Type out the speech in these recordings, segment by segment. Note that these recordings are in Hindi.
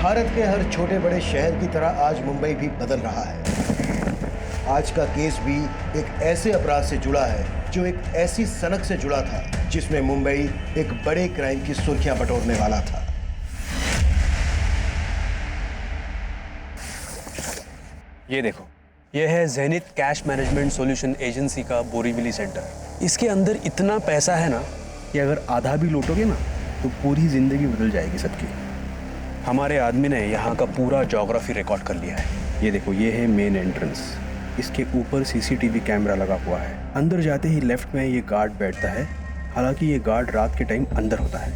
भारत के हर छोटे बड़े शहर की तरह आज मुंबई भी बदल रहा है। आज का केस भी एक ऐसे अपराध से जुड़ा है जो एक ऐसी सनक से जुड़ा था जिसमें मुंबई एक बड़े क्राइम की सुर्खियां बटोरने वाला था। ये देखो, ये है Zenith cash management solution agency का बोरीवली सेंटर। इसके अंदर इतना पैसा है ना कि अगर आधा भी लूटोगे ना तो पूरी जिंदगी बदल जाएगी सबकी। हमारे आदमी ने यहाँ का पूरा ज्योग्राफी रिकॉर्ड कर लिया है। ये देखो, ये है मेन एंट्रेंस। इसके ऊपर सीसीटीवी कैमरा लगा हुआ है। अंदर जाते ही लेफ्ट में ये गार्ड बैठता है। हालांकि ये गार्ड रात के टाइम अंदर होता है।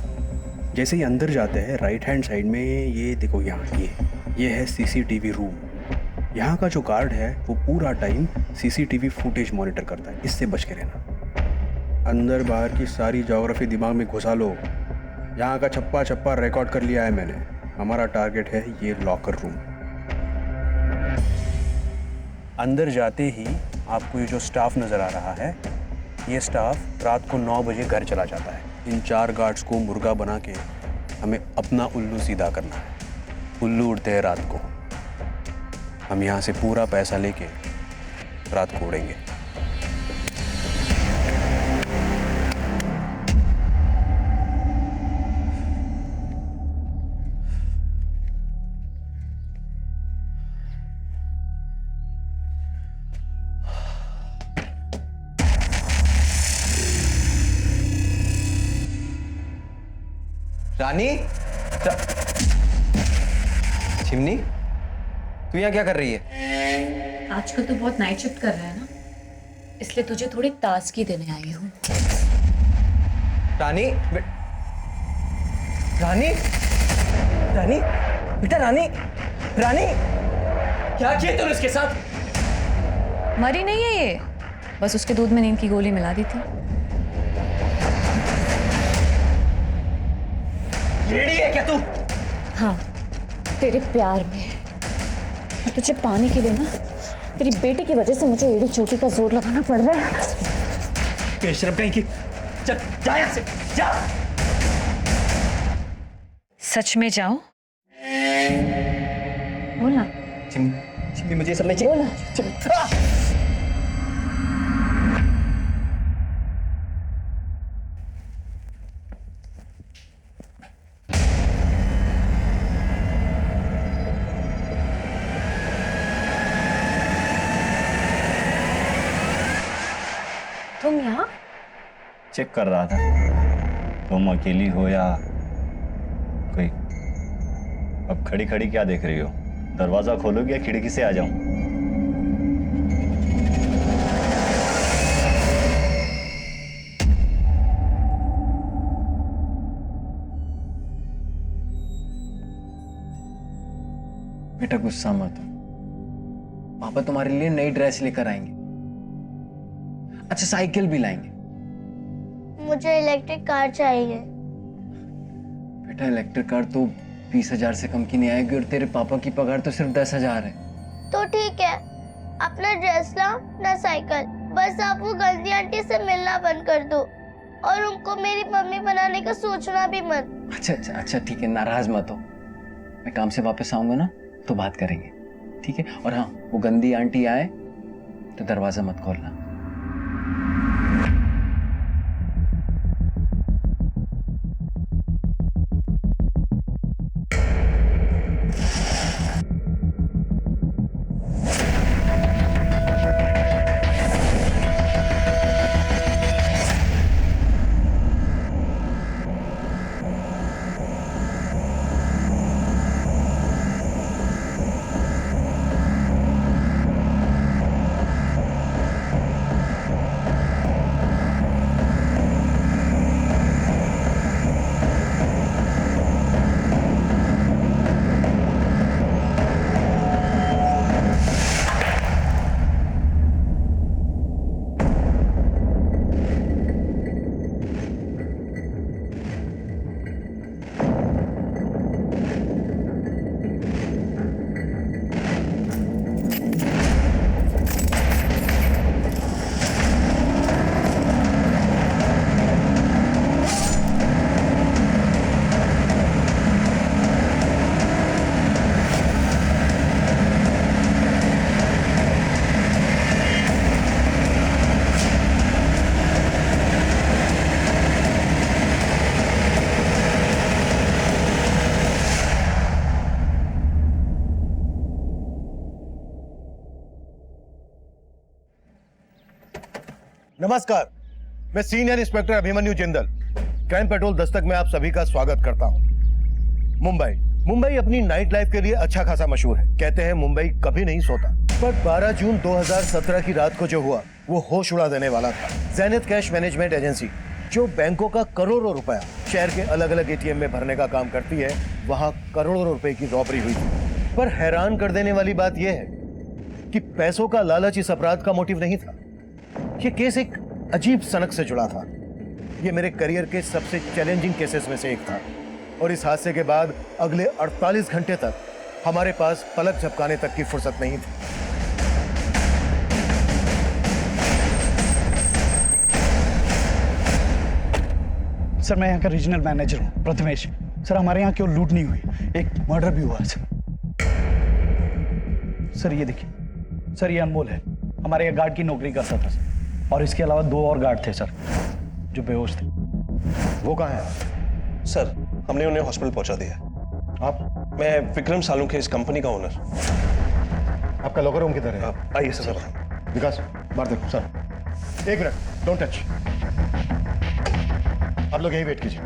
जैसे ही अंदर जाते हैं राइट हैंड साइड में ये देखो, यहाँ ये है सीसीटीवी रूम। यहाँ का जो गार्ड है वो पूरा टाइम सीसीटीवी फुटेज मॉनिटर करता है। इससे बच के रहना। अंदर बाहर की सारी ज्योग्राफी दिमाग में घुसा लो। यहाँ का छप्पा छप्पा रिकॉर्ड कर लिया है मैंने। हमारा टारगेट है ये लॉकर रूम। अंदर जाते ही आपको ये जो स्टाफ नज़र आ रहा है, ये स्टाफ रात को 9 बजे घर चला जाता है। इन 4 गार्ड्स को मुर्गा बना के हमें अपना उल्लू सीधा करना है। उल्लू उड़ते हैं रात को। हम यहाँ से पूरा पैसा लेके रात को उड़ेंगे। रानी, चिमनी, तू यहाँ क्या कर रही है? आजकल तो बहुत नाइट शिफ्ट कर रहा है ना, इसलिए तुझे थोड़ी ताजगी देने आई हूँ। रानी, रानी, रानी, बेटा रानी, रानी, क्या किया तूने इसके साथ? मरी नहीं है ये, बस उसके दूध में नींद की गोली मिला दी थी। रेडी है क्या तू? हाँ, तेरे प्यार में। तुझे पाने के लिए ना, तेरी बेटी की वजह से मुझे एड़ी चोटी का जोर लगाना पड़ रहा है। बेशरम कहीं की, चल जा यहाँ से, जा। सच में जाऊं? बोला चिमनी, मुझे सब नहीं चाहिए। बोला। तुम यहाँ? चेक कर रहा था तुम अकेली हो या कोई। अब खड़ी खड़ी क्या देख रही हो? दरवाजा खोलोगे या खिड़की से आ जाऊं? बेटा गुस्सा मत हो, पापा तुम्हारे लिए नई ड्रेस लेकर आएंगे। अच्छा, साइकिल भी लाएंगे। मुझे इलेक्ट्रिक कार चाहिए। बेटा इलेक्ट्रिक कार तो 20,000 से कम की नहीं आएगी और तेरे पापा की पगार तो सिर्फ 10,000 है। तो ठीक है, अपना ड्रेस लाओ ना साइकिल। बस आप वो गंदी आंटी से मिलना बंद कर दो और उनको मेरी मम्मी बनाने का सोचना भी मत। अच्छा ठीक है, नाराज मत हो। मैं काम से वापस आऊंगा ना तो बात करेंगे, ठीक है? और हाँ, वो गंदी आंटी आए तो दरवाजा मत खोलना। नमस्कार, मैं senior inspector Abhimanyu Jindal, crime petrol Dastak में आप सभी का स्वागत करता हूं। मुंबई अपनी नाइट लाइफ के लिए अच्छा खासा मशहूर है। कहते हैं मुंबई कभी नहीं सोता, पर 12 जून 2017 की रात को जो हुआ वो होश उड़ा देने वाला था। ज़ेनिथ कैश मैनेजमेंट एजेंसी, जो बैंकों का करोड़ों रुपया शहर के अलग अलग एटीएम में भरने का काम करती है, वहां करोड़ों रुपए की रॉबरी हुई थी। पर हैरान कर देने वाली बात यह है कि पैसों का लालच इस अपराध का मोटिव नहीं था। यह केस एक अजीब सनक से जुड़ा था। यह मेरे करियर के सबसे चैलेंजिंग केसेस में से एक था, और इस हादसे के बाद अगले 48 घंटे तक हमारे पास पलक झपकाने तक की फुर्सत नहीं थी। सर, मैं यहाँ का रीजनल मैनेजर हूँ, प्रथमेश। सर, हमारे यहाँ क्यों लूट नहीं हुई, एक मर्डर भी हुआ सर। ये देखिए सर, ये अनमोल है, हमारे यहाँ गार्ड की नौकरी करता था सर। और इसके अलावा 2 और गार्ड थे सर, जो बेहोश थे। वो कहाँ है? सर, हमने उन्हें हॉस्पिटल पहुंचा दिया। आप? मैं विक्रम सालुंखे, इस कंपनी का ओनर। आपका लॉकर रूम किधर है? आइए सर। विकास, बाहर देखो सर। 1 minute, don't touch. आप लोग यही वेट कीजिए।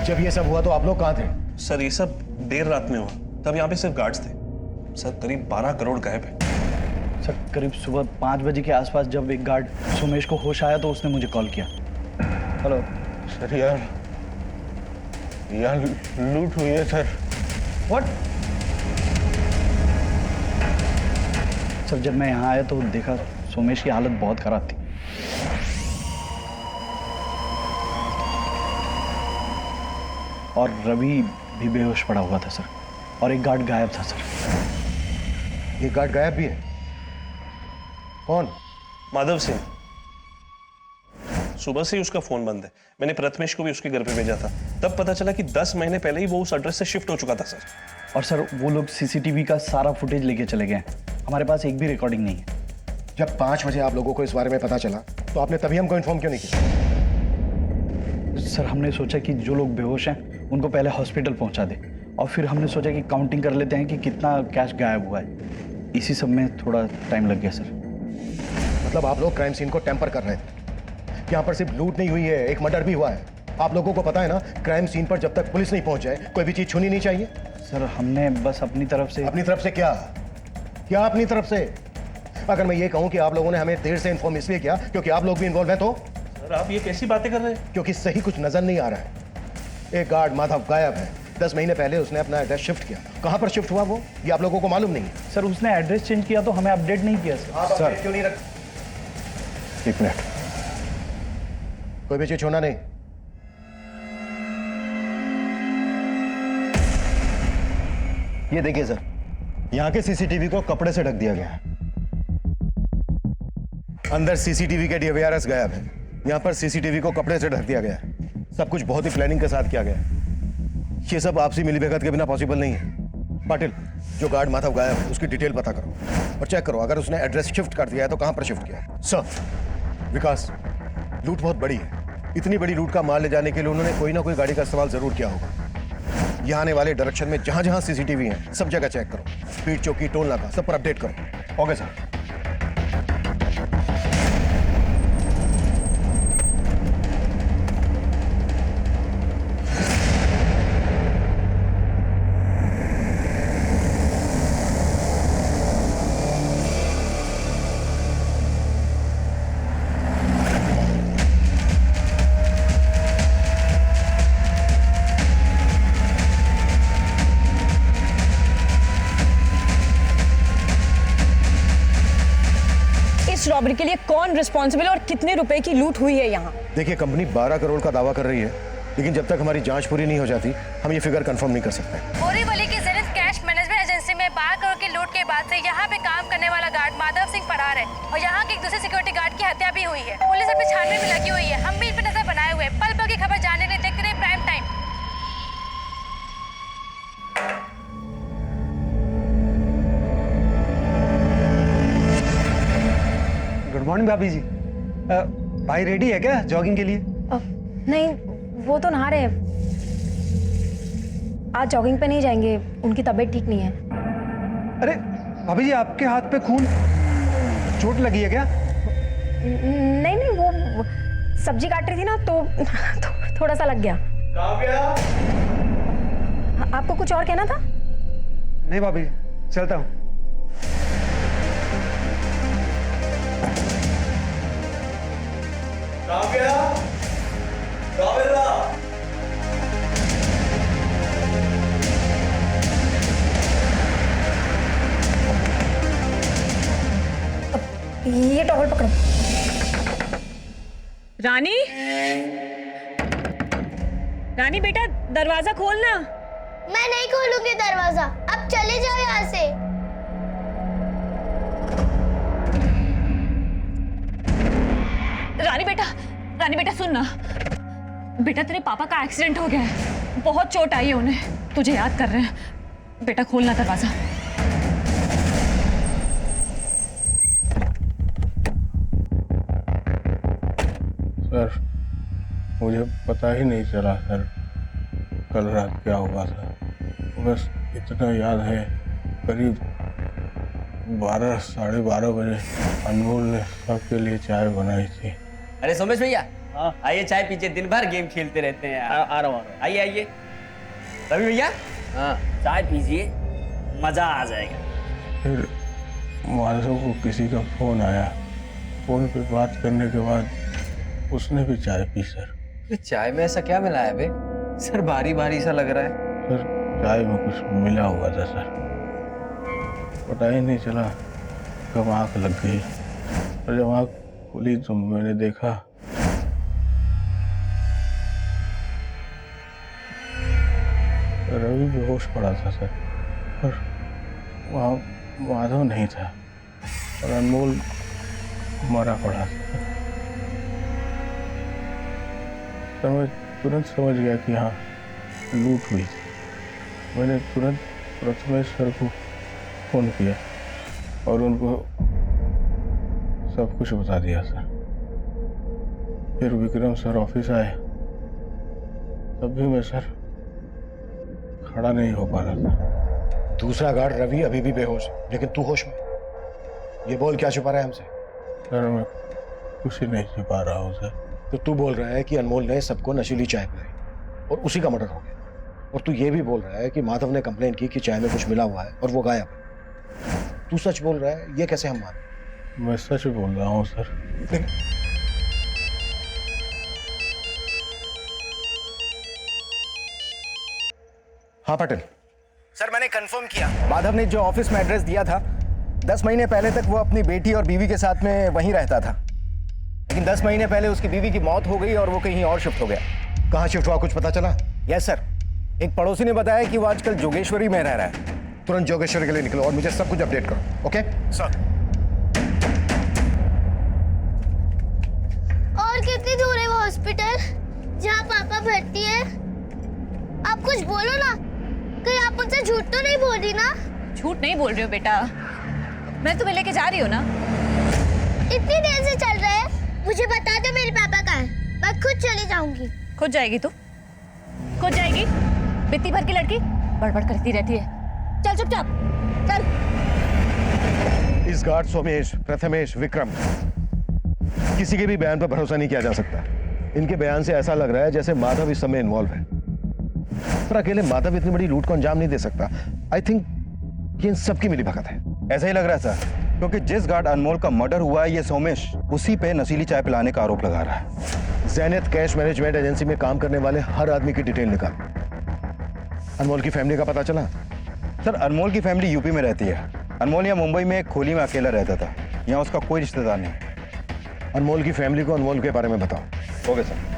जब ये सब हुआ तो आप लोग कहाँ थे? सर, ये सब देर रात में हुआ, तब यहाँ पे सिर्फ गार्ड्स थे। सर, करीब 12 करोड़ गायब है। सर, करीब सुबह 5 बजे के आसपास जब एक गार्ड सोमेश को होश आया तो उसने मुझे कॉल किया। हेलो सर, यार लूट हुई है सर। व्हाट? सर, जब मैं यहाँ आया तो देखा सोमेश की हालत बहुत खराब थी। और रवि भी बेहोश पड़ा हुआ था सर, और एक गार्ड गायब था सर। ये गार्ड गायब भी है? कौन? माधव सिंह। सुबह से ही उसका फोन बंद है। मैंने प्रथमेश को भी उसके घर पे भेजा था, तब पता चला कि 10 महीने पहले ही वो उस एड्रेस से शिफ्ट हो चुका था सर। और सर, वो लोग सीसीटीवी का सारा फुटेज लेके चले गए। हमारे पास एक भी रिकॉर्डिंग नहीं है। जब 5 बजे आप लोगों को इस बारे में पता चला तो आपने तभी हमको इन्फॉर्म क्यों नहीं किया? सर, हमने सोचा कि जो लोग बेहोश हैं उनको पहले हॉस्पिटल पहुंचा दे, और फिर हमने सोचा कि काउंटिंग कर लेते हैं कि कितना कैश गायब हुआ है। इसी सब में थोड़ा टाइम लग गया सर। मतलब आप लोग क्राइम सीन को टेम्पर कर रहे थे? यहाँ पर सिर्फ लूट नहीं हुई है, एक मर्डर भी हुआ है। आप लोगों को पता है ना, क्राइम सीन पर जब तक पुलिस नहीं पहुंच जाए कोई भी चीज छूनी नहीं चाहिए। सर, हमने बस अपनी तरफ से। अपनी तरफ से क्या? क्या अपनी तरफ से? अगर मैं ये कहूं कि आप लोगों ने हमें देर से इन्फॉर्म इसलिए किया क्योंकि आप लोग भी इन्वॉल्व हैं, तो? सर, आप ये कैसी बातें कर रहे हैं? क्योंकि सही कुछ नजर नहीं आ रहा है। एक गार्ड माधव गायब है। 10 महीने पहले उसने अपना एड्रेस शिफ्ट किया। कहां पर शिफ्ट हुआ वो, ये आप लोगों को मालूम नहीं है? सर, उसने एड्रेस चेंज किया तो हमें अपडेट नहीं किया सर। सर क्यों नहीं रख? 1 मिनट, कोई भी चीज छोड़ना नहीं। ये देखिए सर, यहाँ के सीसीटीवी को कपड़े से ढक दिया गया है। अंदर सीसीटीवी के डीवीआरएस गायब है, यहाँ पर सीसीटीवी को कपड़े से ढक दिया गया है। सब कुछ बहुत ही प्लानिंग के साथ किया गया है। ये सब आपसी मिलीभगत के बिना पॉसिबल नहीं है। पाटिल, जो गार्ड माधव गायब है उसकी डिटेल पता करो और चेक करो, अगर उसने एड्रेस शिफ्ट कर दिया है तो कहां पर शिफ्ट किया है। सर, विकास, लूट बहुत बड़ी है। इतनी बड़ी लूट का माल ले जाने के लिए उन्होंने कोई ना कोई गाड़ी का इस्तेमाल जरूर किया होगा। यहाँ आने वाले डायरेक्शन में जहां जहां सीसीटीवी है सब जगह चेक करो। स्पीड चौकी, टोल नाका, सब पर अपडेट करो। Okay sir. रॉबरी के लिए कौन रिस्पॉन्सिबल और कितने रुपए की लूट हुई है यहाँ? देखिए, कंपनी 12 करोड़ का दावा कर रही है, लेकिन जब तक हमारी जांच पूरी नहीं हो जाती हम ये फिगर कंफर्म नहीं कर सकते। बोरीवली की ज़ेनिथ कैश मैनेजमेंट एजेंसी में 12 करोड़ की लूट के बाद से यहाँ पे काम करने वाला गार्ड माधव सिंह फरार है और यहाँ के एक दूसरे सिक्योरिटी गार्ड की हत्या भी हुई है। पुलिस अपनी छानबीन में लगी हुई है। हम भी इन पर नजर बनाए हुए हैं। पल पल की खबर जानने के लिए देखते रहिए प्राइम टाइम। गुड मॉर्निंग भाभी जी। भाई रेडी है क्या जॉगिंग के लिए? नहीं, वो तो नहा रहे हैं। आज जॉगिंग पे नहीं जाएंगे, उनकी तबीयत ठीक नहीं है। अरे भाभी जी, आपके हाथ पे खून, चोट लगी है क्या? नहीं नहीं, वो सब्जी काट रही थी ना तो थोड़ा सा लग गया। आपको कुछ और कहना था? नहीं भाभी, चलता हूँ। ये टॉवल पकड़ो। रानी, रानी बेटा दरवाजा खोलना। मैं नहीं खोलूंगी दरवाजा, अब चले जाओ यहाँ से। रानी बेटा सुन ना, बेटा तेरे पापा का एक्सीडेंट हो गया है, बहुत चोट आई है उन्हें, तुझे याद कर रहे हैं। बेटा खोलना दरवाजा। सर, मुझे पता ही नहीं चला सर कल रात क्या हुआ था। बस इतना याद है, करीब 12 साढ़े 12 बजे अनमोल ने सबके लिए चाय बनाई थी। अरे सोमेश भैया, आइए चाय पीजिए, दिन भर गेम खेलते रहते हैं। आ रहा हूँ। आइए आइए। रवि भैया, हाँ चाय पीजिए, मजा आ जाएगा। फिर माधव को किसी का फोन आया, फोन पे बात करने के बाद उसने भी चाय पी सर। चाय में ऐसा क्या मिला है बे? सर भारी भारी सा लग रहा है। सर चाय में कुछ मिला हुआ था सर, पता ही नहीं चला कब आँख लग गई, और जब आँख खुली तो मैंने देखा रवि बेहोश पड़ा था सर, और वहाँ माधव नहीं था, और अनमोल मरा पड़ा था। सर मैं तुरंत समझ गया कि हाँ लूट हुई थी। मैंने तुरंत प्रथमेश सर को फोन किया और उनको सब कुछ बता दिया सर। फिर विक्रम सर ऑफिस आए, तब भी मैं सर खड़ा नहीं हो पा रहा था। दूसरा गार्ड रवि अभी भी बेहोश है, लेकिन तू होश में। ये बोल क्या छुपा रहा है हमसे? सर मैं कुछ ही नहीं छुपा रहा हूँ सर। तो तू बोल रहा है कि अनमोल ने सबको नशीली चाय पिलाई और उसी का मर्डर हो गया, और तू ये भी बोल रहा है कि माधव ने कंप्लेन की कि चाय में कुछ मिला हुआ है और वो गायब है। तू सच बोल रहा है, ये कैसे हम माने? मैं सच बोल रहा हूँ सर। हाँ पटेल सर, मैंने कंफर्म किया, माधव ने जो ऑफिस में एड्रेस दिया था 10 महीने पहले तक वो अपनी बेटी और बीवी के साथ में वहीं रहता था, लेकिन 10 महीने पहले उसकी बीवी की मौत हो गई और वो कहीं और शिफ्ट हो गया। कहाँ शिफ्ट हुआ, कुछ पता चला? यस सर, एक पड़ोसी ने बताया कि वो आजकल जोगेश्वरी में रह रहा है। तुरंत जोगेश्वरी के लिए निकलो और मुझे सब कुछ अपडेट करो। Okay sir. और कितनी दूर है वो हॉस्पिटल जहाँ पापा भर्ती है? आप कुछ बोलो ना, कहीं आप मुझसे झूठ तो नहीं बोल रही ना? झूठ नहीं बोल रही हो बेटा, मैं तुम्हें लेके जा रही हूँ ना। इतनी देर से चल रहा है, मुझे बता दो मेरे पापा कहाँ है, मैं खुद चली जाऊंगी। खुद जाएगी तू? खुद जाएगी? बित्ती भर की लड़की बड़बड़ करती रहती है। चल चुपचाप चल। इस गार्ड सोमेश, प्रथमेश, विक्रम, किसी के भी बयान पर भरोसा नहीं किया जा सकता। इनके बयान से ऐसा लग रहा है जैसे माधव इस समय इन्वॉल्व है, पर अकेले माधव इतनी बड़ी लूट को अंजाम नहीं दे सकता। आई थिंक कि इन सबकी मिलीभगत है। ऐसा ही लग रहा है सर, क्योंकि जिस गार्ड अनमोल का मर्डर हुआ है, ये सोमेश उसी पे नशीली चाय पिलाने का आरोप लगा रहा है। ज़ेनिथ कैश मैनेजमेंट एजेंसी में काम करने वाले हर आदमी की डिटेल निकाल। अनमोल की फैमिली का पता चला? सर अनमोल की फैमिली यूपी में रहती है। अनमोल यहाँ मुंबई में एक खोली में अकेला रहता था, यहाँ उसका कोई रिश्तेदार नहीं। अनमोल की फैमिली को अनमोल के बारे में बताओ। Okay sir.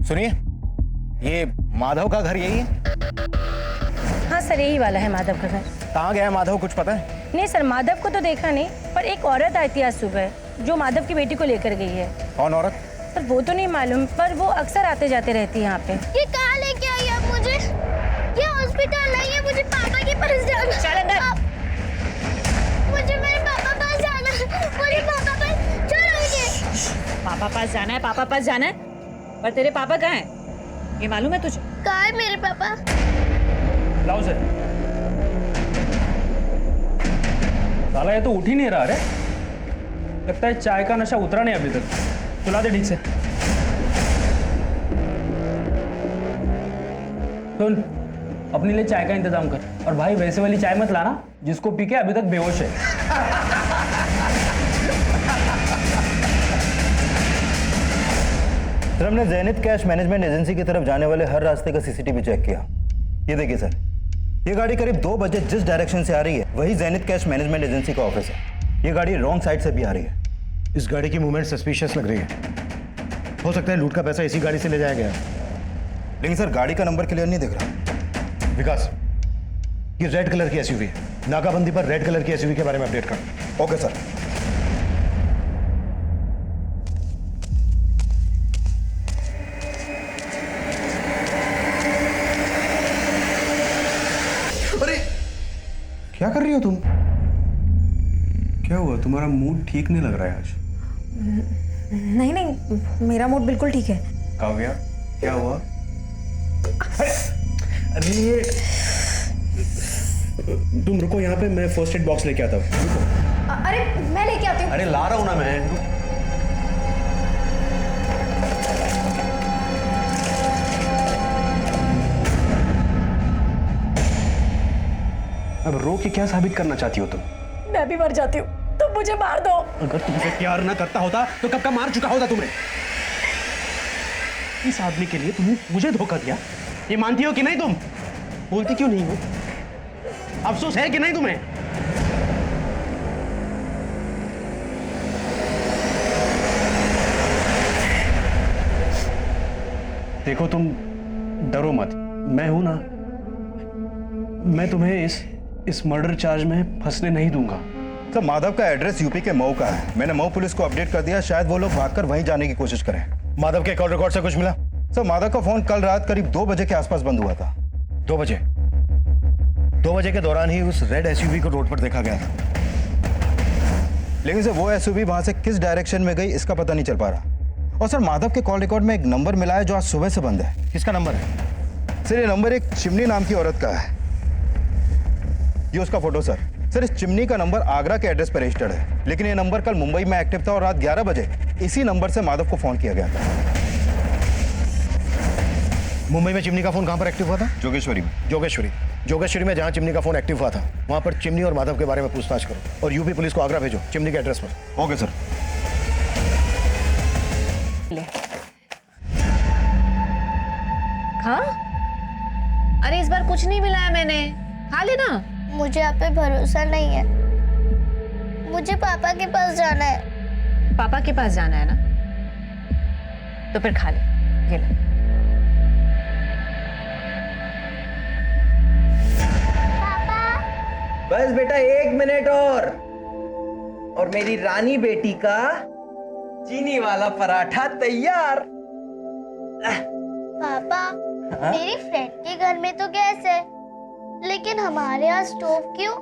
सुनिए, ये माधव का घर यही है? हाँ सर, यही वाला है माधव का घर। कहाँ गया है माधव, कुछ पता है? नहीं सर, माधव को तो देखा नहीं, पर एक औरत आई थी आज सुबह जो माधव की बेटी को लेकर गई है। कौन औरत? सर वो तो नहीं मालूम, पर वो अक्सर आते जाते रहती है यहाँ पे। ये कहाँ लेके आई आप मुझे? ये हॉस्पिटल नहीं है, मुझे पापा के पास जाना। चल अंदर। मुझे पापा पर छोड़ोगे? पापा पास जाना है, पापा पास जाना है। पर तेरे पापा कहाँ हैं? ये मालूम है तुझे? कहाँ है मेरे पापा? लाओ से। साला ये तो उठ ही नहीं रहा रे। लगता है चाय का नशा उतरा नहीं अभी तक। सुला दे ठीक से। सुन, अपने लिए चाय का इंतजाम कर। और भाई वैसे वाली चाय मत लाना जिसको पी के अभी तक बेहोश है। सर, हमने ज़ेनिथ कैश मैनेजमेंट एजेंसी की तरफ जाने वाले हर रास्ते का सीसीटीवी चेक किया। ये देखिए सर, ये गाड़ी करीब 2 बजे जिस डायरेक्शन से आ रही है वही ज़ेनिथ कैश मैनेजमेंट एजेंसी का ऑफिस है। ये गाड़ी रॉन्ग साइड से भी आ रही है। इस गाड़ी की मूवमेंट सस्पिशियस लग रही है। हो सकता है लूट का पैसा इसी गाड़ी से ले जाया गया। लेकिन सर गाड़ी का नंबर क्लियर नहीं दिख रहा। विकास, ये रेड कलर की एसयूवी है। नाकाबंदी पर रेड कलर की एसयूवी के बारे में अपडेट कर। Okay sir. अरे क्या कर रही हो तुम? क्या हुआ? तुम्हारा मूड ठीक नहीं लग रहा है आज? नहीं नहीं, मेरा मूड बिल्कुल ठीक है। काव्या, क्या हुआ? अरे तुम रुको यहाँ पे, मैं फर्स्ट एड बॉक्स लेके आता हूँ। अरे मैं लेके आती हूँ। अरे ला रहा हूँ ना मैं। अब रो के क्या साबित करना चाहती हो तुम? मैं भी मर जाती हूँ, तुम मुझे मार दो। अगर तुमसे प्यार ना करता होता तो कब का मार चुका होता तुमने। इस आदमी के लिए तुमने मुझे धोखा दिया, ये मानती हो कि नहीं? तुम बोलती क्यों नहीं हो? अफसोस है कि नहीं तुम्हें? देखो तुम डरो मत, मैं हूं ना। मैं तुम्हें इस मर्डर चार्ज में फंसने नहीं दूंगा। सर, माधव का एड्रेस यूपी के मऊ का है। मैंने मऊ पुलिस को अपडेट कर दिया, शायद वो लोग भागकर वहीं जाने की कोशिश करें। माधव के कॉल रिकॉर्ड से कुछ मिला? सर, माधव का फोन कल रात करीब 2 बजे के आसपास बंद हुआ था। 2 बजे? 2 बजे के दौरान ही उस रेड एसयूवी को रोड पर देखा गया था। लेकिन सर वो एसयूवी वहां से किस डायरेक्शन में गई इसका पता नहीं चल पा रहा। और सर माधव के कॉल रिकॉर्ड में एक नंबर मिला है जो आज सुबह से बंद है। किसका नंबर है? सर ये नंबर एक चिमनी नाम की औरत का है। ये उसका फोटो सर। सर इस चिमनी का नंबर आगरा के एड्रेस पर रजिस्टर्ड है, लेकिन ये नंबर कल मुंबई में एक्टिव था और रात 11 बजे इसी नंबर से माधव को फोन किया गया था। मुंबई में चिमनी का फोन कहां पर एक्टिव हुआ था? जोगेश्वरी में। जोगेश्वरी में जहां चिमनी का फोन एक्टिव हुआ था वहां पर चिमनी और माधव के बारे में पूछताछ करो और यूपी पुलिस को आगरा भेजो चिमनी के एड्रेस पर। Okay sir. हाँ? अरे इस बार कुछ नहीं मिला है, मैंने खा लेना। मुझे आप पे भरोसा नहीं है। मुझे पापा के पास जाना है। पापा के पास जाना है ना, तो फिर खा ले। ये ले। बस बेटा 1 मिनट और मेरी रानी बेटी का चीनी वाला पराठा तैयार। पापा, मेरी फ्रेंड के घर में तो गैस है, लेकिन हमारे यहाँ स्टोव क्यों?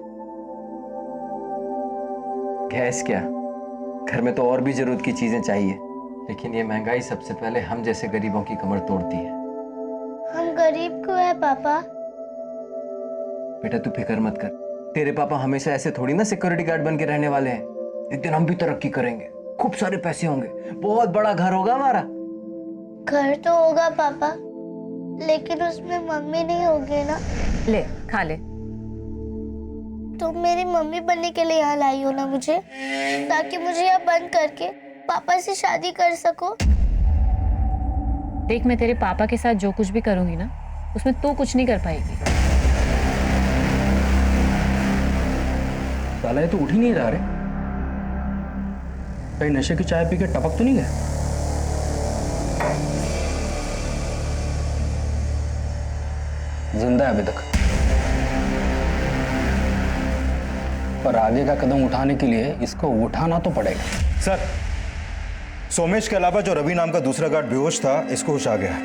गैस क्या, घर में तो और भी जरूरत की चीजें चाहिए, लेकिन ये महंगाई सबसे पहले हम जैसे गरीबों की कमर तोड़ती है। हम गरीब क्यों है पापा? बेटा तू फिक्र मत कर, तेरे पापा हमेशा ऐसे थोड़ी ना सिक्योरिटी गार्ड बन के रहने वाले हैं। एक दिन हम भी तरक्की करेंगे, खूब सारे पैसे होंगे, बहुत बड़ा घर होगा हमारा। घर तो होगा पापा, लेकिन उसमें मम्मी नहीं होगी ना। ले खा ले। तुम मेरी मम्मी बनने के लिए यहाँ लाई हो ना मुझे, ताकि मुझे यहाँ बंद करके पापा से शादी कर सको। देख, मैं तेरे पापा के साथ जो कुछ भी करूंगी ना, उसमें तू कुछ नहीं कर पाएगी। साला ये तो उठ ही नहीं रहा रे। कहीं नशे की चाय पी के टपक तो नहीं गया? जिंदा है अभी तक, पर आगे का कदम उठाने के लिए इसको उठाना तो पड़ेगा। सर, सोमेश के अलावा जो रवि नाम का दूसरा गार्ड बेहोश था, इसको होश आ गया।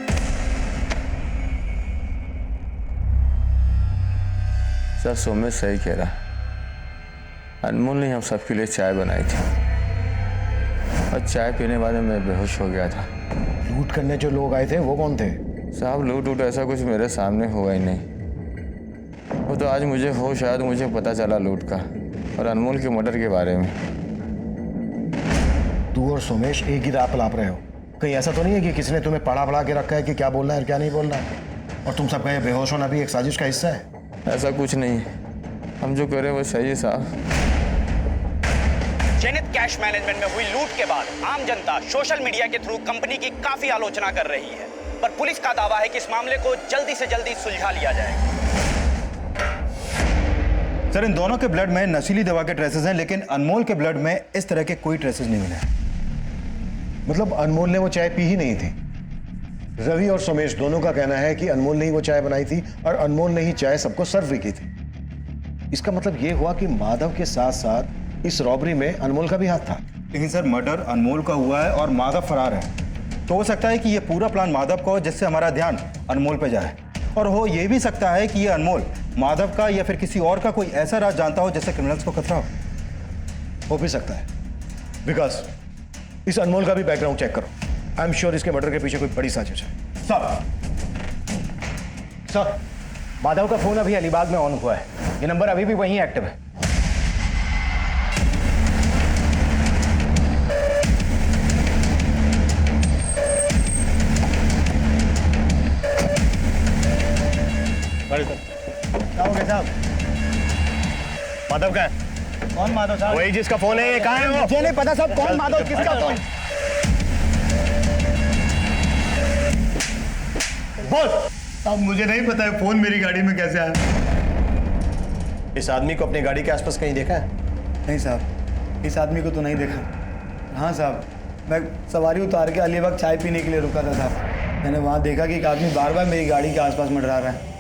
सर सोमेश सही कह रहा, अनमोल ने हम सबके लिए चाय बनाई थी। और चाय पीने वाले में बेहोश हो गया था। लूट करने जो लोग आए थे वो कौन थे? साहब लूट ऐसा कुछ मेरे सामने हुआ ही नहीं। वो तो आज मुझे होश आया तो मुझे पता चला लूट का और अनमोल के मर्डर के बारे में। तू और सोमेश एक ही रात लाप रहे हो, कहीं ऐसा तो नहीं है कि किसी ने तुम्हें पढ़ा के रखा है कि क्या बोलना है और क्या नहीं बोलना है, और तुम सबका ये बेहोश होना भी एक साजिश का हिस्सा है? ऐसा कुछ नहीं है, हम जो करें वो सही है साहब। जेनिथ कैश मैनेजमेंट में हुई लूट के बाद आम जनता सोशल मीडिया के थ्रू कंपनी की काफी आलोचना कर रही है, पर पुलिस का दावा है कि इस मामले को जल्दी से जल्दी सुलझा लिया जाएगा। सर, इन दोनों के ब्लड में नशीली दवा के ट्रेसेस हैं, लेकिन अनमोल के ब्लड में इस तरह के कोई ट्रेसेस नहीं मिले। मतलब अनमोल ने वो चाय पी ही नहीं थी? रवि और सोमेश दोनों का कहना है कि अनमोल ने ही वो चाय बनाई थी और अनमोल ने ही चाय सबको सर्व भी की थी। इसका मतलब ये हुआ कि माधव के साथ साथ इस रॉबरी में अनमोल का भी हाथ था। लेकिन सर, मर्डर अनमोल का हुआ है और माधव फरार है, तो हो सकता है कि ये पूरा प्लान माधव का हो जिससे हमारा ध्यान अनमोल पे जाए, और हो ये भी सकता है कि ये अनमोल माधव का या फिर किसी और का कोई ऐसा राज जानता हो जिससे क्रिमिनल्स को खतरा हो भी सकता है। विकास, इस अनमोल का भी बैकग्राउंड चेक करो। आई एम श्योर इसके मर्डर के पीछे कोई बड़ी साजिश है। सर, माधव का फोन अभी अलीबाग में ऑन हुआ है, ये नंबर अभी भी वहीं एक्टिव है। क्या हो गया साहब? माधव का है? कौन माधव साहब? वही जिसका फोन है। ये कहाँ है वो? मुझे नहीं पता साहब कौन माधव, किसका फोन। बोल। अब मुझे नहीं पता है फोन मेरी गाड़ी में कैसे आया। इस आदमी को अपनी गाड़ी के आसपास कहीं देखा है? नहीं साहब, इस आदमी को तो नहीं देखा। हाँ साहब, मैं सवारी उतार के अलीबाग चाय पीने के लिए रुका था साहब। मैंने वहाँ देखा कि एक आदमी बार बार मेरी गाड़ी के आसपास मंडरा रहा है।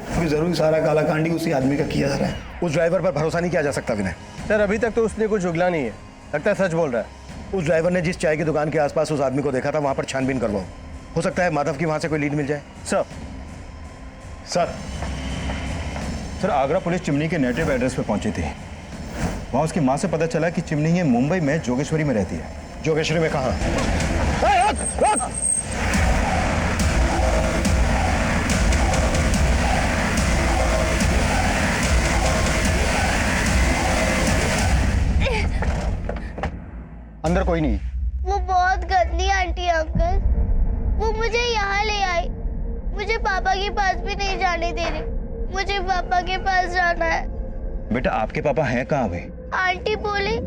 अभी जरूर सारा काला कांडी उसी आदमी का किया जा रहा है। उस ड्राइवर पर भरोसा नहीं किया जा सकता विनय। सर, अभी तक तो उसने कुछ उगला नहीं है, लगता है सच बोल रहा है। उस ड्राइवर ने जिस चाय की दुकान के आसपास उस आदमी को देखा था, वहां पर छानबीन करवाओ। हो सकता है माधव की वहां से कोई लीड मिल जाए। सर, आगरा पुलिस चिमनी के नेटिव एड्रेस पे पहुंची थी। वहां उसकी मां से पता चला कि चिमनी ये मुंबई में जोगेश्वरी में रहती है। जोगेश्वरी में कहाँ? अंदर कोई नहीं। वो बहुत गंदी आंटी है अंकल, वो मुझे यहाँ ले आई, मुझे पापा के पास भी नहीं जाने दे रही। मुझे पापा के पास जाना है। बेटा, आपके पापा हैं कहाँ अभी? आंटी बोली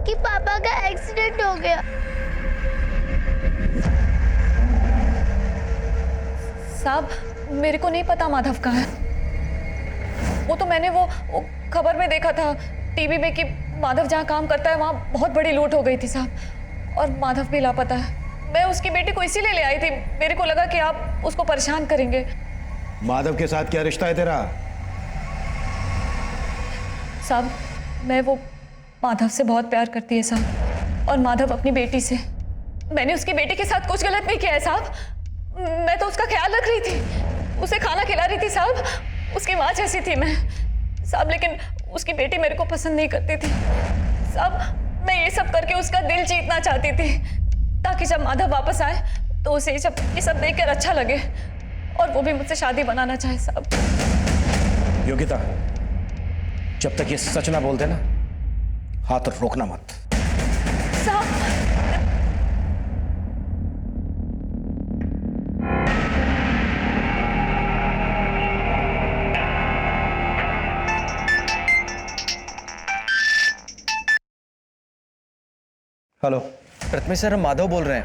कि पापा का एक्सीडेंट हो गया। साहब, मेरे को नहीं पता माधव कहाँ है। वो तो मैंने वो खबर में देखा था टीवी में कि माधव जहाँ काम करता है वहाँ बहुत बड़ी लूट हो गई थी साहब, और माधव भी लापता है। मैं उसकी बेटी को इसीलिए ले आई थी, मेरे को लगा कि आप उसको परेशान करेंगे। माधव के साथ क्या रिश्ता है तेरा? साहब, मैं वो माधव से बहुत प्यार करती है साहब, और माधव अपनी बेटी से। मैंने उसकी बेटी के साथ कुछ गलत नहीं किया है साहब। मैं तो उसका ख्याल रख रही थी, उसे खाना खिला रही थी साहब, उसकी माँ जैसी थी मैं साहब। लेकिन उसकी बेटी मेरे को पसंद नहीं करती थी साहब। मैं ये सब करके उसका दिल जीतना चाहती थी, ताकि जब माधव वापस आए तो उसे ये सब देखकर अच्छा लगे, और वो भी मुझसे शादी बनाना चाहे साहब। योगिता, जब तक ये सच ना बोलते ना, हाथ रोकना मत। साहब, हेलो प्रथमेश सर, हम माधव बोल रहे हैं।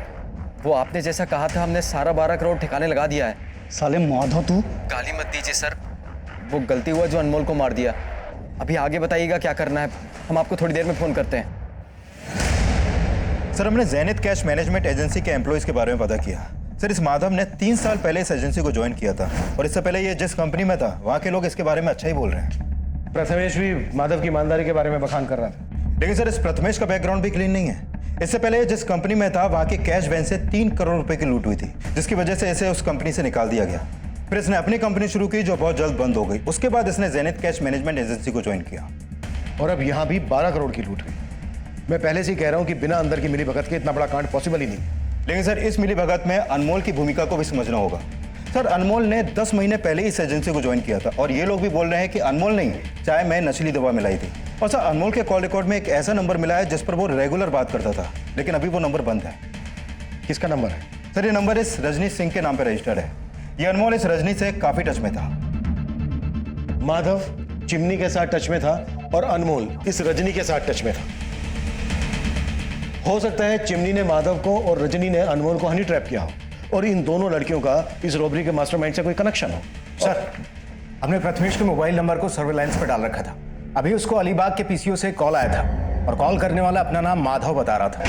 वो आपने जैसा कहा था, हमने सारा 12 करोड़ ठिकाने लगा दिया है। साले माधव, तू गाली मत दीजिए सर, वो गलती हुआ जो अनमोल को मार दिया। अभी आगे बताइएगा क्या करना है, हम आपको थोड़ी देर में फोन करते हैं। सर, हमने जेनिथ कैश मैनेजमेंट एजेंसी के एम्प्लॉयज के बारे में पता किया। सर, इस माधव ने 3 साल पहले इस एजेंसी को ज्वाइन किया था, और इससे पहले ये जिस कंपनी में था वहाँ के लोग इसके बारे में अच्छा ही बोल रहे हैं। प्रथमेश भी माधव की ईमानदारी के बारे में बखान कर रहा था। लेकिन सर, इस प्रथमेश का बैकग्राउंड भी क्लीन नहीं है। इससे पहले जिस कंपनी में था वहाँ के कैश वैन से 3 करोड़ रुपए की लूट हुई थी, जिसकी वजह से इसे उस कंपनी से निकाल दिया गया। फिर इसने अपनी कंपनी शुरू की जो बहुत जल्द बंद हो गई। उसके बाद इसने जेनिथ कैश मैनेजमेंट एजेंसी को ज्वाइन किया, और अब यहाँ भी 12 करोड़ की लूट हुई। मैं पहले से ही कह रहा हूं कि बिना अंदर की मिलीभगत के इतना बड़ा कांड पॉसिबल ही नहीं। लेकिन सर इस मिलीभगत में अनमोल की भूमिका को भी समझना होगा। सर अनमोल ने 10 महीने पहले इस एजेंसी को ज्वाइन किया था और ये लोग भी बोल रहे हैं कि अनमोल नहीं, चाहे मैं नशीली दवा मिलाई थी। और सर अनमोल के कॉल रिकॉर्ड में एक ऐसा नंबर मिला है जिस पर वो रेगुलर बात करता था, लेकिन अभी वो नंबर बंद है। किसका नंबर है? सर ये नंबर इस रजनी सिंह के नाम पर रजिस्टर्ड है। ये अनमोल इस रजनी से काफी टच में था। माधव चिमनी के साथ टच में था और अनमोल इस रजनी के साथ टच में था। हो सकता है चिमनी ने माधव को और रजनी ने अनमोल को हनी ट्रैप किया हो और इन दोनों लड़कियों का इस रॉबरी के मास्टरमाइंड से कोई कनेक्शन हो। सर हमने प्रथमेश के मोबाइल नंबर को सर्विलांस पर डाल रखा था। अभी उसको अलीबाग के पीसीओ से कॉल आया था और कॉल करने वाला अपना नाम माधव बता रहा था।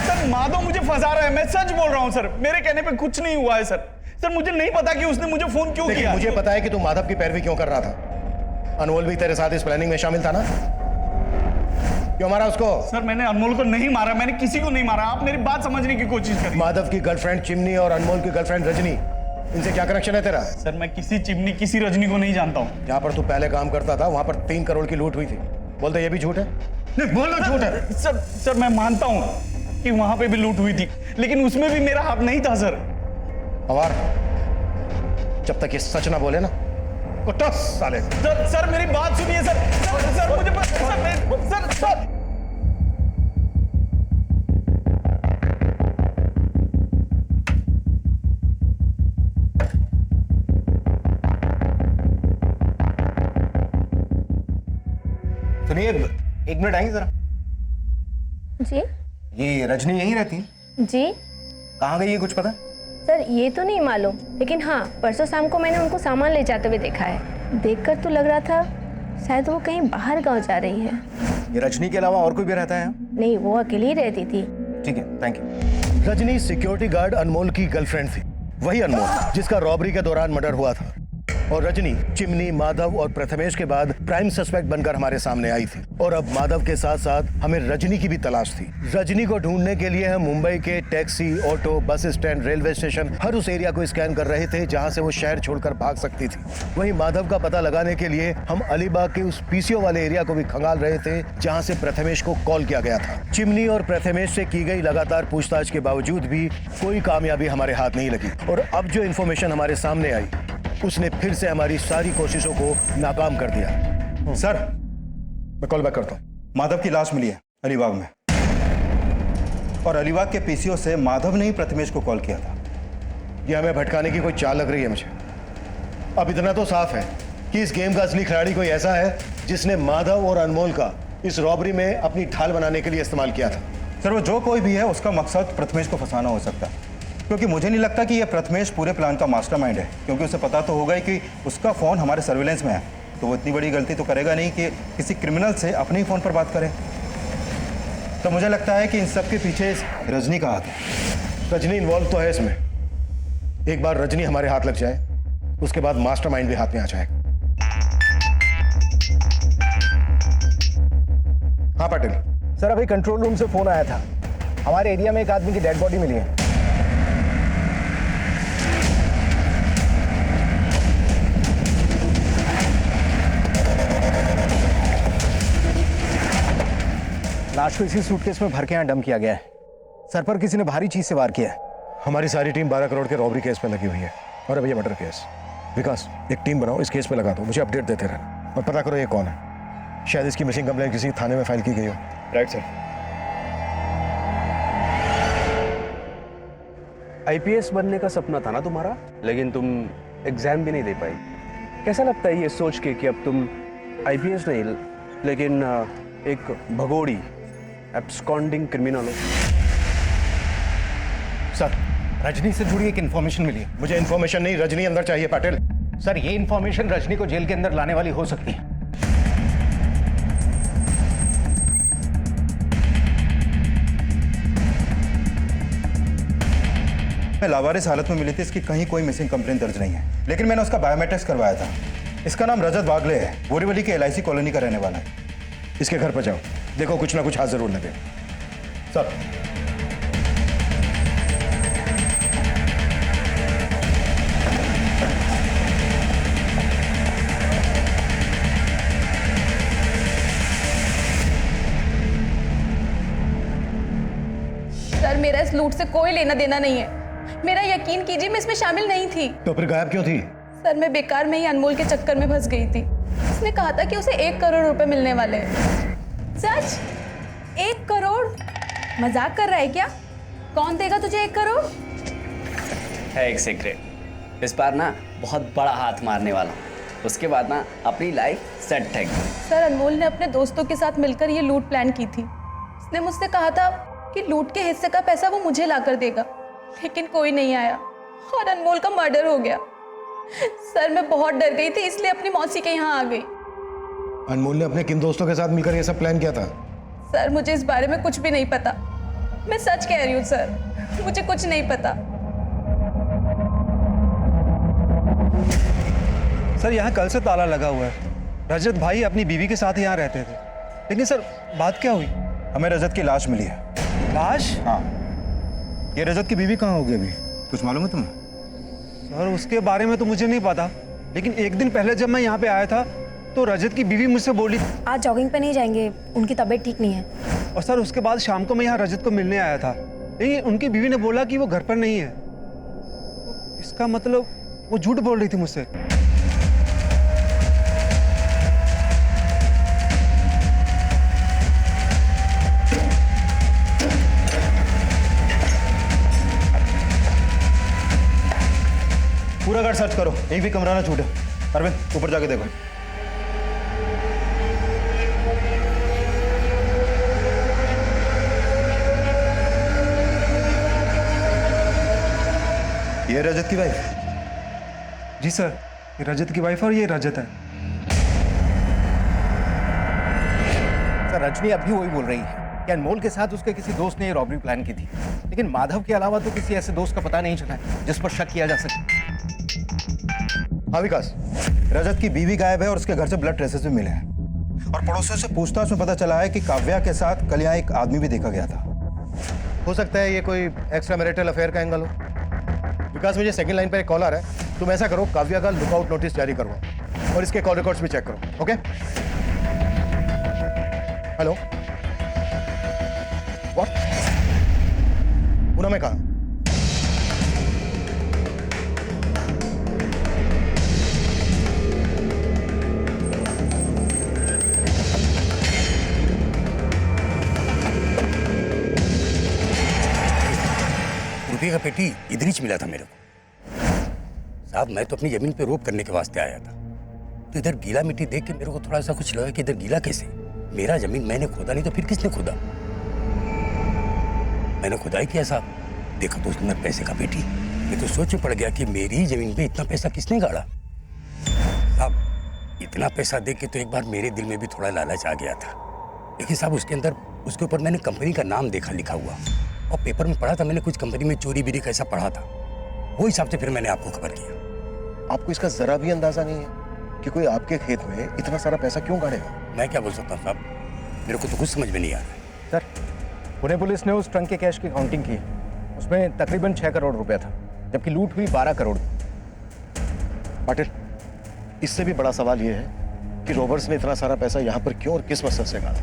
सर माधव मुझे फंसा रहा है, मैं सच बोल रहा हूं सर, मेरे कहने पे कुछ नहीं हुआ है सर। सर मुझे नहीं पता कि उसने मुझे फोन क्यों किया। मुझे पता है कि तू माधव की पैरवी क्यों कर रहा था। अनमोल भी तेरे साथ इस प्लानिंग में शामिल था ना? क्यों मारा उसको? सर मैंने अनमोल को नहीं मारा, मैंने किसी को नहीं मारा, आप मेरी बात समझने की कोशिश करिए। माधव की गर्लफ्रेंड चिमनी और अनमोल की गर्लफ्रेंड रजनी, इनसे क्या कनेक्शन है तेरा? सर मैं किसी चिमनी किसी रजनी को नहीं जानता हूँ। जहाँ पर तू पहले काम करता था वहां पर 3 करोड़ की लूट हुई थी। बोलते ये भी झूठ है? नहीं बोलो झूठ है। सर मैं मानता हूँ कि वहां पे भी लूट हुई थी, लेकिन उसमें भी मेरा हाथ नहीं था सर। पवार जब तक ये सच ना बोले ना कुत्ता साले। सर मेरी बात सुनिए सर। सर मुझे सर सुनिए, 1 मिनट आएंगे जरा। जी ये रजनी यहीं रहती है? जी कहाँ गई है कुछ पता? सर ये तो नहीं मालूम, लेकिन हाँ परसों शाम को मैंने उनको सामान ले जाते हुए देखा है। देखकर तो लग रहा था शायद वो कहीं बाहर गांव जा रही है। ये रजनी के अलावा और कोई भी रहता है? नहीं, वो अकेली ही रहती थी। ठीक है, thank you. Rajni security guard Anmol की गर्लफ्रेंड थी, वही अनमोल जिसका रॉबरी के दौरान मर्डर हुआ था। और रजनी चिमनी, माधव और प्रथमेश के बाद प्राइम सस्पेक्ट बनकर हमारे सामने आई थी। और अब माधव के साथ साथ हमें रजनी की भी तलाश थी। रजनी को ढूंढने के लिए हम मुंबई के taxi, auto, bus stand, railway station, हर उस एरिया को स्कैन कर रहे थे जहां से वो शहर छोड़कर भाग सकती थी। वहीं माधव का पता लगाने के लिए हम अलीबाग के उस पीसीओ वाले एरिया को भी खंगाल रहे थे जहां से प्रथमेश को कॉल किया गया था। चिमनी और प्रथमेश से की गई लगातार पूछताछ के बावजूद भी कोई कामयाबी हमारे हाथ नहीं लगी। और अब जो इन्फॉर्मेशन हमारे सामने आई उसने फिर से हमारी सारी कोशिशों को नाकाम कर दिया। सर मैं कॉल बैक करता हूँ। माधव की लाश मिली है अलीबाग में, और अलीबाग के पीसीओ से माधव ने ही प्रथमेश को कॉल किया था। ये हमें भटकाने की कोई चाल लग रही है मुझे। अब इतना तो साफ है कि इस गेम का असली खिलाड़ी कोई ऐसा है जिसने माधव और अनमोल का इस रॉबरी में अपनी ढाल बनाने के लिए इस्तेमाल किया था। सर वो जो कोई भी है उसका मकसद प्रथमेश को फंसाना हो सकता है, क्योंकि मुझे नहीं लगता कि यह प्रथमेश पूरे प्लान का मास्टरमाइंड है, क्योंकि उसे पता तो होगा ही कि उसका फ़ोन हमारे सर्विलेंस में है, तो वो इतनी बड़ी गलती तो करेगा नहीं कि किसी क्रिमिनल से अपने ही फ़ोन पर बात करे। तो मुझे लगता है कि इन सब के पीछे रजनी का हाथ है। रजनी इन्वॉल्व तो है इसमें। एक बार रजनी हमारे हाथ लग जाए उसके बाद मास्टरमाइंड भी हाथ में आ जाएगा। हाँ पाटिल। सर अभी कंट्रोल रूम से फोन आया था, हमारे एरिया में एक आदमी की डेड बॉडी मिली है। लाश को इसी सूटकेस में भर के यहाँ डंप किया गया है। सर पर किसी ने भारी चीज से वार किया है। हमारी सारी टीम 12 करोड़ के रॉबरी केस पे लगी हुई है और अब ये मर्डर केस। विकास एक टीम बनाओ, इस केस पे लगा दो, मुझे अपडेट देते रहना और पता करो ये कौन है। शायद इसकी मिसिंग कंप्लेंट किसी थाने में फाइल की गई हो। Right sir. आईपीएस बनने का सपना था ना तुम्हारा, लेकिन तुम एग्जाम भी नहीं दे पाई। कैसा लगता है ये सोच के कि अब तुम आईपीएस नहीं लेकिन एक भगोड़ी एब्सकॉन्डिंग क्रिमिनल हो? सर रजनी से जुड़ी एक इन्फॉर्मेशन मिली है। मुझे इन्फॉर्मेशन नहीं, रजनी अंदर चाहिए पाटिल। सर ये इन्फॉर्मेशन रजनी को जेल के अंदर लाने वाली हो सकती है। मैं लावारिस हालत में मिली थी, इसकी कहीं कोई मिसिंग कंप्लेंट दर्ज नहीं है, लेकिन मैंने उसका बायोमेट्रिक्स करवाया था। इसका नाम रजत बागले है, बोरीवली के LIC कॉलोनी का रहने वाला है। इसके घर पर जाओ, देखो कुछ ना कुछ हाथ जरूर लगे। सर लूट से कोई लेना देना नहीं है। मेरा यकीन कीजिए, मैं इसमें शामिल नहीं थी। तो फिर गायब क्यों थी? सर, मैं बेकार में ही अनमोल के चक्कर में फंस गई थी। उसने कहा था कि उसे 1 करोड़ रुपए मिलने वाले हैं। सच? 1 करोड़? मजाक कर रहा है क्या? कौन देगा तुझे 1 करोड़? है एक सीक्रेट, इस बार ना बहुत बड़ा हाथ मारने वाला हूँ। उसके बाद ना अपनी लाइफ सेट है। सर, अनमोल ने अपने दोस्तों के साथ मिलकर ये लूट प्लान की थी। उसने मुझसे कहा था कि लूट के हिस्से का पैसा वो मुझे लाकर देगा, लेकिन कोई नहीं आया और अनमोल का मर्डर हो गया। सर, मैं बहुत डर गई थी, इसलिए अपनी मौसी के यहाँ आ गई। अनमोल ने अपने किन दोस्तों के साथ मिलकर ये सब प्लान किया था? सर, मुझे इस बारे में कुछ भी नहीं पता। मैं सच कह रही हूँ सर, मुझे कुछ नहीं पता। सर, यहाँ कल से ताला लगा हुआ है। रजत भाई अपनी बीवी के साथ यहाँ रहते थे, लेकिन सर बात क्या हुई? हमें रजत की लाश मिली है। लाश? हाँ। ये रजत की बीवी कहाँ होगी अभी? कुछ मालूम है तुम्हें? सर, उसके बारे में तो मुझे नहीं पता, लेकिन एक दिन पहले जब मैं यहाँ पे आया था तो रजत की बीवी मुझसे बोली आज जॉगिंग पे नहीं जाएंगे, उनकी तबीयत ठीक नहीं है। और सर उसके बाद शाम को मैं यहाँ रजत को मिलने आया था, लेकिन उनकी बीवी ने बोला कि वो घर पर नहीं है। इसका मतलब वो झूठ बोल रही थी मुझसे। पूरा घर सर्च करो, एक भी कमरा ना छूटे। अरविंद, ऊपर जाके देखो। ये रजत की वाइफ? जी सर, ये रजत की वाइफ और ये रजत है। सर, रजनी अब भी वही बोल रही है कि अनमोल के साथ उसके किसी दोस्त ने ये रॉबरी प्लान की थी, लेकिन माधव के अलावा तो किसी ऐसे दोस्त का पता नहीं चला है जिस पर शक किया जा सके। हाँ विकास, रजत की बीवी गायब है और उसके घर से ब्लड ट्रेसेस भी मिले हैं और पड़ोसियों से पूछताछ में पता चला है कि काव्या के साथ कल यहाँ एक आदमी भी देखा गया था। हो सकता है ये कोई एक्स्ट्रा मैरिटल अफेयर का एंगल हो। विकास, मुझे सेकंड लाइन पर एक कॉल आ रहा है। तुम ऐसा करो, काव्या का लुकआउट नोटिस जारी करवाओ और इसके कॉल रिकॉर्ड्स भी चेक करो। ओके? Hello, what? पूना में कहा? रुपये का पेटी इधर ही मिला था मेरे को। साहब, मैं तो अपनी जमीन पे रोप करने के वास्ते आया था, तो इधर गीला मिट्टी देख के मेरे को थोड़ा सा कुछ लगा कि इधर गीला कैसे? मेरा जमीन मैंने खोदा नहीं तो फिर किसने खोदा? मैंने खुदाई किया साहब, देखा तो उसके अंदर पैसे का पेटी। मैं तो सोच में पड़ गया कि मेरी जमीन पे इतना पैसा किसने गाड़ा। साहब, इतना पैसा देख के तो एक बार मेरे दिल में भी थोड़ा लालच आ गया था, लेकिन साहब उसके अंदर उसके ऊपर मैंने कंपनी का नाम देखा लिखा हुआ और पेपर में पढ़ा था, मैंने कुछ कंपनी में चोरी बीरी कैसा पढ़ा था, वो हिसाब से फिर मैंने आपको खबर किया। आपको इसका जरा भी अंदाजा नहीं है कि कोई आपके खेत में इतना सारा पैसा क्यों गाड़ेगा? मैं क्या बोल सकता हूँ साहब, मेरे को तो कुछ समझ में नहीं आ रहा है। सर, पुणे पुलिस ने उस ट्रंक के कैश की काउंटिंग की, उसमें तकरीबन 6 करोड़ रुपया था, जबकि लूट हुई 12 करोड़। पाटिल, इससे भी बड़ा सवाल यह है कि रॉबर्स ने इतना सारा पैसा यहाँ पर क्यों और किस मकसद से गाड़ा?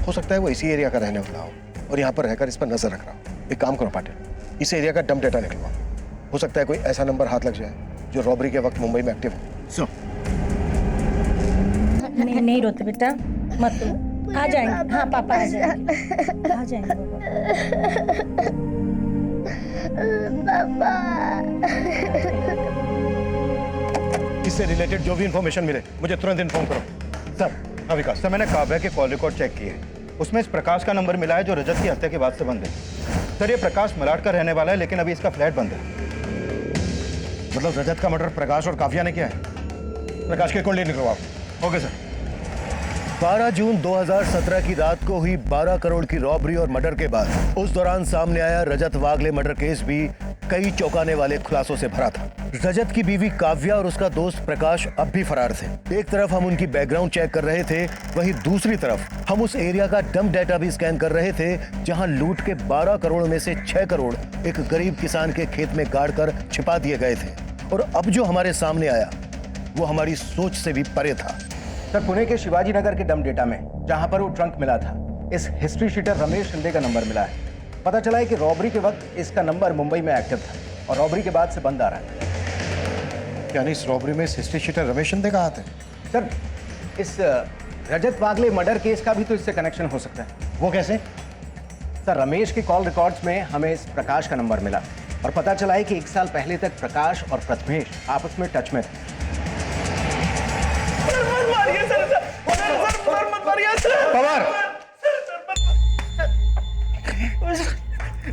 हो सकता है वो इसी एरिया का रहने वाला हो और यहाँ पर रहकर इस पर नजर रख रहा हो। एक काम करो पाटिल, इस एरिया का डंप डेटा निकलवाओ। हो सकता है कोई ऐसा नंबर हाथ लग जाए जो रॉबरी के वक्त मुंबई में एक्टिव हो। नहीं रोते बेटा, मत रो, आ जाएंगे। हाँ पापा आ जाएंगे, आ जाएंगे पापा। इससे रिलेटेड जो भी इंफॉर्मेशन मिले मुझे तुरंत इन्फॉर्म करो। सर, हाँ विकास, सर मैंने काव्या के कॉल रिकॉर्ड चेक किए, उसमें इस प्रकाश का नंबर मिला है जो रजत की हत्या के बाद से बंद है। सर, ये प्रकाश मलाड का रहने वाला है, लेकिन अभी इसका फ्लैट बंद है। मतलब रजत का मर्डर प्रकाश और काव्या ने किया है? प्रकाश के कुंडली निकलवाओ। Okay sir. 12 जून 2017 की रात को हुई 12 करोड़ की रॉबरी और मर्डर के बाद उस दौरान सामने आया रजत वागले मर्डर केस भी कई चौंकाने वाले खुलासों से भरा था। रजत की बीवी काव्या और उसका दोस्त प्रकाश अब भी फरार थे। एक तरफ हम उनकी बैकग्राउंड चेक कर रहे थे, वहीं दूसरी तरफ हम उस एरिया का डंप डेटा भी स्कैन कर रहे थे जहां लूट के 12 करोड़ में से 6 करोड़ एक गरीब किसान के खेत में गाड़कर छिपा दिए गए थे। और अब जो हमारे सामने आया वो हमारी सोच से भी परे था। सर, पुणे के शिवाजी नगर के डंप डेटा में जहां पर वो ट्रंक मिला था, इस हिस्ट्री शीटर रमेश शिंदे का नंबर मिला है पता चला है कि रॉबरी के वक्त इसका नंबर मुंबई में एक्टिव था और रॉबरी के बाद से बंद आ रहा है। यानी इस रॉबरी में हिस्ट्री शीटर रमेश शिंदे का हाथ है? सर, इस रजत वागले मर्डर केस का भी तो इससे कनेक्शन हो सकता है। वो कैसे? सर, रमेश के कॉल रिकॉर्ड्स में हमें इस प्रकाश का नंबर मिला और पता चला है कि 1 साल पहले तक प्रकाश और प्रथमेश आपस में टच में थे।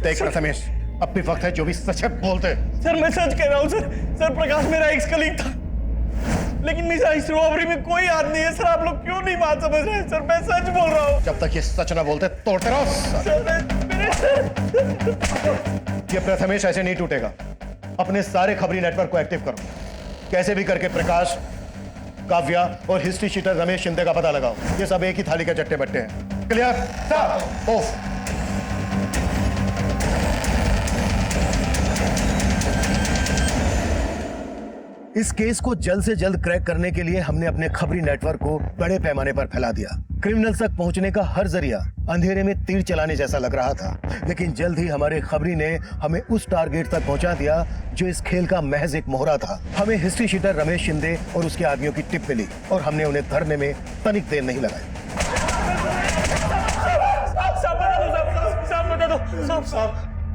देख प्रथमेश, अब भी वक्त है, जो भी सच है बोलते। सर मैं सच कह रहा हूँ सर। सर प्रकाश मेरा एक्स कलीग था, लेकिन मेरा इस रॉबरी में कोई हाथ नहीं है सर। आप लोग क्यों नहीं बात समझ रहे हैं सर? मैं सच बोल रहा हूँ। जब तक ये सच ना बोलते तोड़ते रहो। ये प्रथमेश ऐसे नहीं टूटेगा। अपने सारे खबरी नेटवर्क को एक्टिव करो, कैसे भी करके प्रकाश, काव्या और हिस्ट्री शीटर रमेश शिंदे का पता लगाओ। ये सब एक ही थाली के चट्टे बट्टे हैं। क्लियर? ऑफ। इस केस को जल्द से जल्द क्रैक करने के लिए हमने अपने खबरी नेटवर्क को बड़े पैमाने पर फैला दिया। क्रिमिनल्स तक पहुंचने का हर जरिया अंधेरे में तीर चलाने जैसा लग रहा था, लेकिन जल्द ही हमारे खबरी ने हमें उस टारगेट तक पहुंचा दिया जो इस खेल का महज एक मोहरा था। हमें हिस्ट्री शीटर रमेश शिंदे और उसके आदमियों की टिप मिली और हमने उन्हें धरने में तनिक देर नहीं लगाई।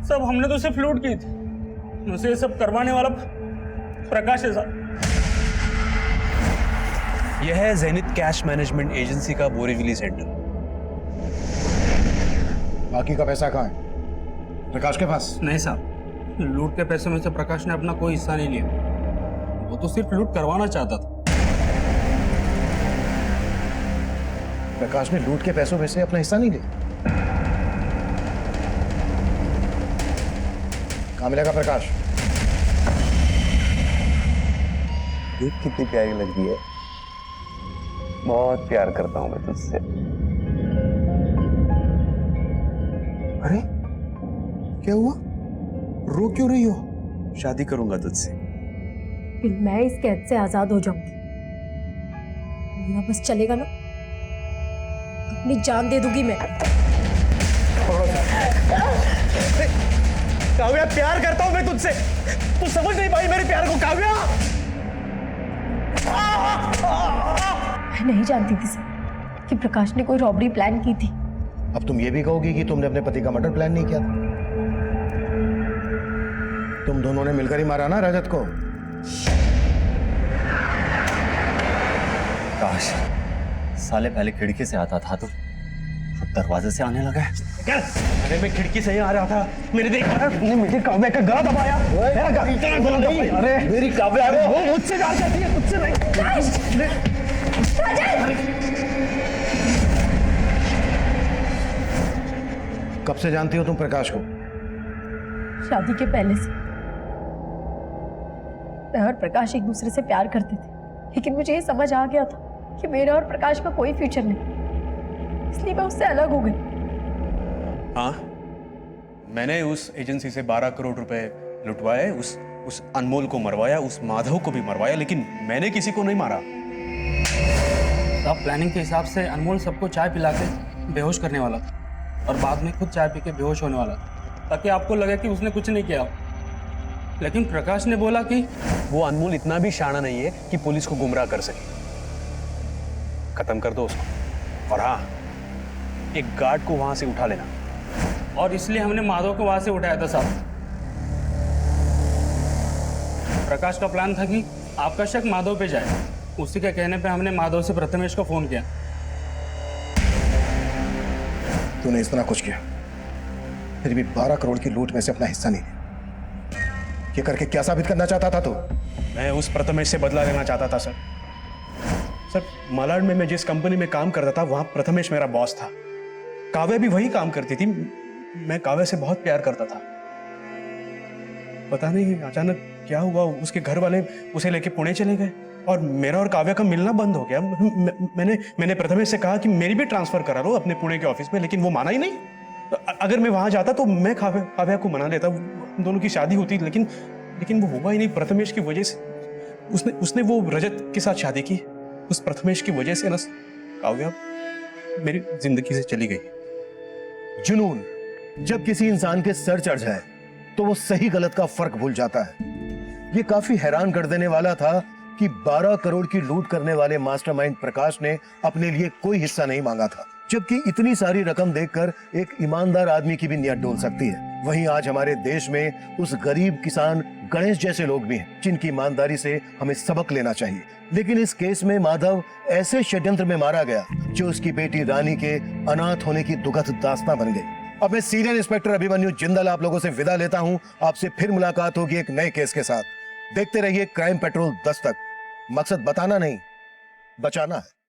सब हमने तो सिर्फ लूट की थी, मुझसे ये सब करवाने वाला प्रकाश है साहब। यह है ज़ेनिथ कैश मैनेजमेंट एजेंसी का बोरीवली सेंटर। बाकी का पैसा कहाँ है? प्रकाश के पास? नहीं साहब, लूट के पैसे में से प्रकाश ने अपना कोई हिस्सा नहीं लिया। वो तो सिर्फ लूट करवाना चाहता था। प्रकाश ने लूट के पैसों में से अपना हिस्सा नहीं लिया? कहाँ मिलेगा प्रकाश? देख कितनी प्यारी लग रही है। बहुत प्यार करता हूं मैं तुझसे। अरे क्या हुआ? रो क्यों रही हो? शादी करूंगा तुझसे। फिर मैं इस कैद से आजाद हो जाऊंगी। मेरा बस चलेगा ना, अपनी जान दे दूंगी मैं। काव्या, प्यार करता हूं मैं तुझसे। तू समझ नहीं पाई मेरे प्यार को काव्या। मैं नहीं जानती थी सर कि प्रकाश ने कोई रॉबरी प्लान की थी। अब तुम ये भी कहोगी कि तुमने अपने पति का मर्डर प्लान नहीं किया था? तुम दोनों ने मिलकर ही मारा ना रजत को? काश साले पहले खिड़की से आता था, तो दरवाजे से आने लगा है। अरे मैं खिड़की से ही आ रहा था, मैंने देखा मुझे काव्या का गला दबाया। अरे मेरी काव्या वो मुझसे प्यार करती है, तुझसे नहीं। कब से जानती हो तुम प्रकाश को? शादी के पहले से मैं और प्रकाश एक दूसरे से प्यार करते थे, लेकिन मुझे ये समझ आ गया था कि मेरा और प्रकाश का कोई फ्यूचर नहीं, इसलिए मैं उससे अलग हो गई। हाँ, मैंने उस एजेंसी से 12 करोड़ रुपए लुटवाए, उस अनमोल को मरवाया, उस माधव को भी मरवाया, लेकिन मैंने किसी को नहीं मारा। आप प्लानिंग के हिसाब से अनमोल सबको चाय पिला के बेहोश करने वाला था और बाद में खुद चाय पी के बेहोश होने वाला था, ताकि आपको लगे कि उसने कुछ नहीं किया। लेकिन प्रकाश ने बोला कि वो अनमोल इतना भी शाना नहीं है कि पुलिस को गुमराह कर सके। खत्म कर दो उसको, और हाँ, एक गार्ड को वहां से उठा लेना। और इसलिए हमने माधव को वहां से उठाया था साहब। प्रकाश का प्लान था कि आपका शक माधव पे जाए। उसी के कहने पे हमने माधव से प्रथमेश को फोन किया। तूने इतना कुछ किया, फिर भी 12 करोड़ की लूट में से अपना हिस्सा नहीं लिया। ये करके क्या साबित करना चाहता था तू? मैं उस प्रथमेश से बदला लेना चाहता था सर। सर, मालाड में मैं जिस कंपनी में काम करता था, वहां प्रथमेश मेरा बॉस था। काव्या भी वही काम करती थी। मैं काव्या से बहुत प्यार करता था। पता नहीं अचानक क्या हुआ, उसके घर वाले उसे लेके पुणे चले गए और मेरा और काव्या का मिलना बंद हो गया। मैंने प्रथमेश से कहा कि मेरी भी ट्रांसफर करा लो अपने पुणे के ऑफिस में, लेकिन वो माना ही नहीं। अगर मैं वहां जाता तो मैं काव्या को मना लेता, हम दोनों की शादी होती, लेकिन वो हुआ ही नहीं। प्रथमेश की वजह से उसने वो रजत के साथ शादी की। उस प्रथमेश की वजह से ना काव्या मेरी जिंदगी से चली गई। जुनून, जब किसी इंसान के सर चढ़ जाए तो वो सही गलत का फर्क भूल जाता है। ये काफी हैरान कर देने वाला था कि 12 करोड़ की लूट करने वाले मास्टरमाइंड प्रकाश ने अपने लिए कोई हिस्सा नहीं मांगा था, जबकि इतनी सारी रकम देखकर एक ईमानदार आदमी की भी नीयत डोल सकती है। वहीं आज हमारे देश में उस गरीब किसान गणेश जैसे लोग भी हैं जिनकी ईमानदारी से हमें सबक लेना चाहिए। लेकिन इस केस में माधव ऐसे षड्यंत्र में मारा गया जो उसकी बेटी रानी के अनाथ होने की दुखद दास्तां बन गई। अब मैं सीनियर इंस्पेक्टर अभिमन्यु जिंदल आप लोगों से विदा लेता हूं। आपसे फिर मुलाकात होगी एक नए केस के साथ। देखते रहिए क्राइम पेट्रोल 10 तक। मकसद बताना नहीं, बचाना है।